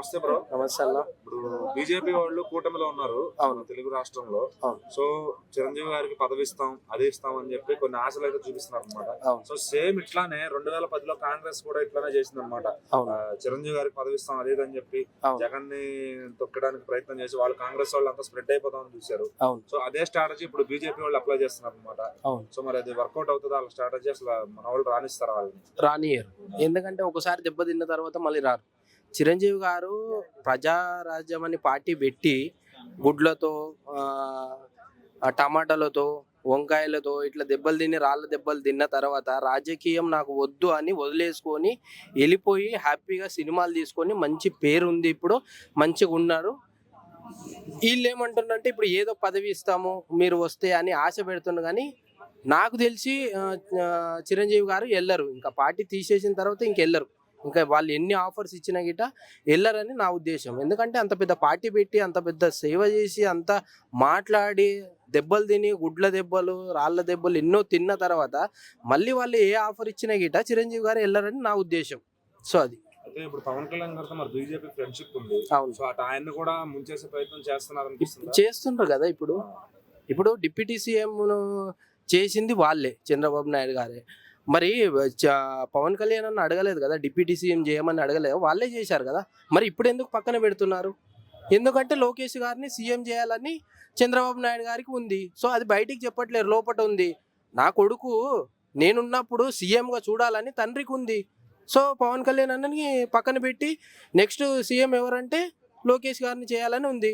నమస్తే బ్రో. నమస్తే అన్న. ఇప్పుడు బీజేపీ వాళ్ళు కూటమిలో ఉన్నారు అవును. తెలుగు రాష్ట్రంలో. అవును. సో చిరంజీవి గారికి పదవి ఇస్తాం, అది ఇస్తాం అని చెప్పి కొన్ని ఆశలు అయితే చూపిస్తున్నారు అనమాట. అవును. సో సేమ్ ఇట్లానే 2010లో కాంగ్రెస్ కూడా ఇట్లానే చేసింది అనమాట. అవును. చిరంజీవి గారికి పదవి ఇస్తాం అది ఇది అని చెప్పి అవును. జగన్ ని తొక్కడానికి ప్రయత్నం చేసి వాళ్ళు కాంగ్రెస్ వాళ్ళు అంతా స్ప్రెడ్ అయిపోతామని చూశారు. అవును. సో అదే స్ట్రాటజీ ఇప్పుడు బీజేపీ వాళ్ళు అప్లై చేస్తున్నారు అనమాట. అవును. సో మరి అది వర్కౌట్ అవుతుందా వాళ్ళ స్ట్రాటజీ? అసలు మన వాళ్ళు రాణిస్తారా వాళ్ళని? రానియరు. ఎందుకంటే ఒకసారి దెబ్బతిన్న తర్వాత మళ్ళీ రారు. చిరంజీవి గారు ప్రజారాజ్యం అని పార్టీ పెట్టి గుడ్లతో టమాటాలతో వంకాయలతో ఇట్లా దెబ్బలు తిని రాళ్ళ దెబ్బలు తిన్న తర్వాత రాజకీయం నాకు వద్దు అని వదిలేసుకొని వెళ్ళిపోయి హ్యాపీగా సినిమాలు తీసుకొని మంచి పేరు ఉంది, ఇప్పుడు మంచిగా ఉన్నారు. వీళ్ళు ఏమంటున్నారంటే ఇప్పుడు ఏదో పదవి ఇస్తాము మీరు వస్తే అని ఆశ పెడుతున్నారు. కానీ నాకు తెలిసి చిరంజీవి గారు వెళ్ళరు, ఇంకా పార్టీ తీసేసిన తర్వాత ఇంకెళ్ళరు. ఇంకా వాళ్ళు ఎన్ని ఆఫర్స్ ఇచ్చినా గిట వెళ్ళరని నా ఉద్దేశం. ఎందుకంటే అంత పెద్ద పార్టీ పెట్టి అంత పెద్ద సేవ చేసి అంత మాట్లాడి దెబ్బలు తిని గుడ్ల దెబ్బలు రాళ్ళ దెబ్బలు ఎన్నో తిన్న తర్వాత మళ్ళీ వాళ్ళు ఏ ఆఫర్ ఇచ్చినా గిట చిరంజీవి గారు వెళ్ళరని నా ఉద్దేశం. సో అది అయితే ఇప్పుడు పవన్ కళ్యాణ్ గారితో మరి బీజేపీ ఫ్రెండ్షిప్ ఉంది. అవును. సో అటు ఆయన్ని కూడా ముంచేసే ప్రయత్నం చేస్తున్నారు అనిపిస్తుంది. చేస్తుండ్రు కదా. ఇప్పుడు డిప్యూటీ సీఎం చేసింది వాళ్ళే, చంద్రబాబు నాయుడు గారే. మరి పవన్ కళ్యాణ్ అన్న అడగలేదు కదా, డిప్యూటీ సీఎం చేయమని అడగలేదు, వాళ్ళే చేశారు కదా. మరి ఇప్పుడు ఎందుకు పక్కన పెడుతున్నారు? ఎందుకంటే లోకేష్ గారిని సీఎం చేయాలని చంద్రబాబు నాయుడు గారికి ఉంది. సో అది బయటికి చెప్పట్లేరు, లోపట ఉంది. నా కొడుకు నేనున్నప్పుడు సీఎంగా చూడాలని తండ్రికి ఉంది. సో పవన్ కళ్యాణ్ అన్నని పక్కన పెట్టి నెక్స్ట్ సీఎం ఎవరంటే లోకేష్ గారిని చేయాలని ఉంది.